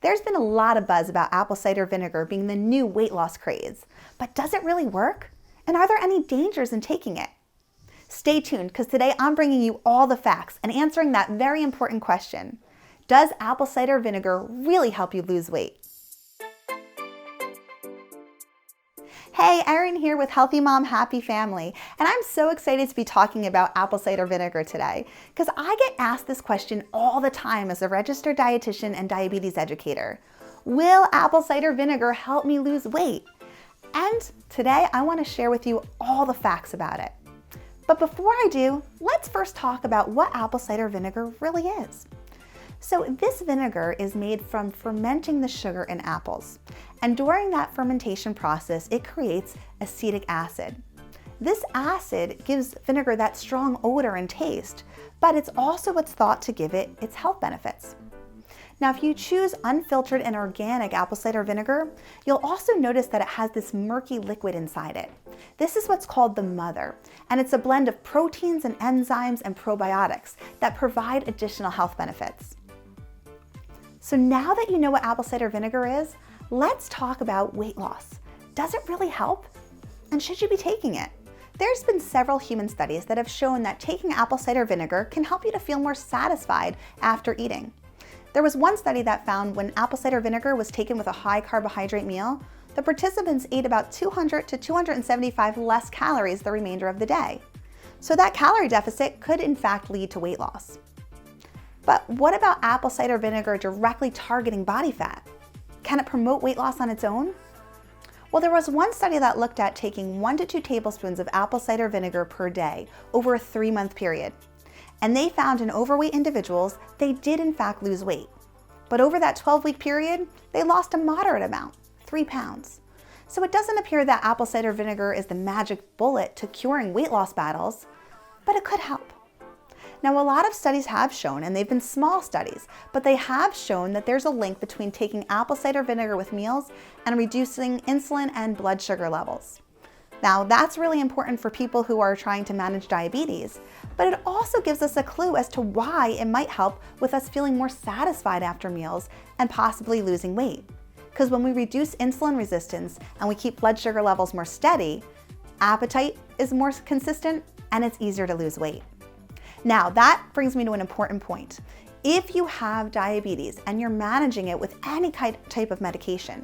There's been a lot of buzz about apple cider vinegar being the new weight loss craze, but does it really work? And are there any dangers in taking it? Stay tuned, because today I'm bringing you all the facts and answering that very important question. Does apple cider vinegar really help you lose weight? Hey, Erin here with Healthy Mom, Happy Family, and I'm so excited to be talking about apple cider vinegar today because I get asked this question all the time as a registered dietitian and diabetes educator. Will apple cider vinegar help me lose weight? And today I want to share with you all the facts about it. But before I do, let's first talk about what apple cider vinegar really is. So this vinegar is made from fermenting the sugar in apples. And during that fermentation process, it creates acetic acid. This acid gives vinegar that strong odor and taste, but it's also what's thought to give it its health benefits. Now, if you choose unfiltered and organic apple cider vinegar, you'll also notice that it has this murky liquid inside it. This is what's called the mother, and it's a blend of proteins and enzymes and probiotics that provide additional health benefits. So now that you know what apple cider vinegar is, let's talk about weight loss. Does it really help? And should you be taking it? There's been several human studies that have shown that taking apple cider vinegar can help you to feel more satisfied after eating. There was one study that found when apple cider vinegar was taken with a high carbohydrate meal, the participants ate about 200 to 275 less calories the remainder of the day. So that calorie deficit could in fact lead to weight loss. But what about apple cider vinegar directly targeting body fat? Can it promote weight loss on its own? Well, there was one study that looked at taking 1 to 2 tablespoons of apple cider vinegar per day over a 3-month period. And they found in overweight individuals, they did in fact lose weight. But over that 12-week period, they lost a moderate amount, 3 pounds. So it doesn't appear that apple cider vinegar is the magic bullet to curing weight loss battles, but it could help. Now, a lot of studies have shown, and they've been small studies, but they have shown that there's a link between taking apple cider vinegar with meals and reducing insulin and blood sugar levels. Now, that's really important for people who are trying to manage diabetes, but it also gives us a clue as to why it might help with us feeling more satisfied after meals and possibly losing weight. Because when we reduce insulin resistance and we keep blood sugar levels more steady, appetite is more consistent and it's easier to lose weight. Now, that brings me to an important point. If you have diabetes and you're managing it with any type of medication,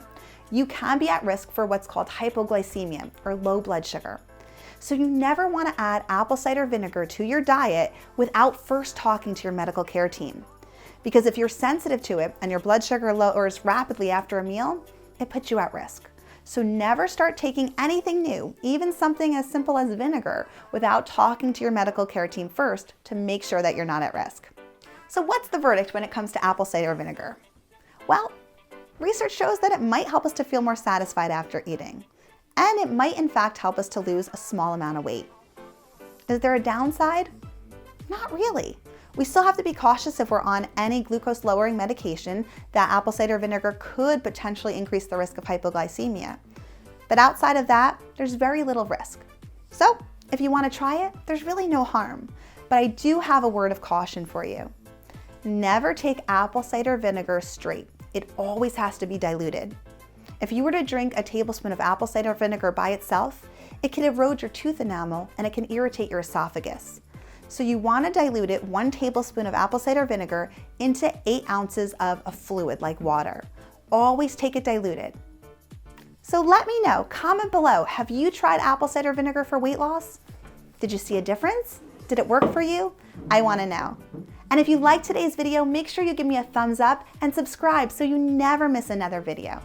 you can be at risk for what's called hypoglycemia or low blood sugar. So you never want to add apple cider vinegar to your diet without first talking to your medical care team. Because if you're sensitive to it and your blood sugar lowers rapidly after a meal, it puts you at risk. So never start taking anything new, even something as simple as vinegar, without talking to your medical care team first to make sure that you're not at risk. So what's the verdict when it comes to apple cider vinegar? Well, research shows that it might help us to feel more satisfied after eating, and it might in fact help us to lose a small amount of weight. Is there a downside? Not really. We still have to be cautious if we're on any glucose lowering medication. That apple cider vinegar could potentially increase the risk of hypoglycemia. But outside of that, there's very little risk. So if you want to try it, there's really no harm. But I do have a word of caution for you. Never take apple cider vinegar straight. It always has to be diluted. If you were to drink a tablespoon of apple cider vinegar by itself, it can erode your tooth enamel and it can irritate your esophagus. So you want to dilute it 1 tablespoon of apple cider vinegar into 8 ounces of a fluid like water. Always take it diluted. So let me know, comment below, have you tried apple cider vinegar for weight loss? Did you see a difference? Did it work for you? I want to know. And if you liked today's video, make sure you give me a thumbs up and subscribe so you never miss another video.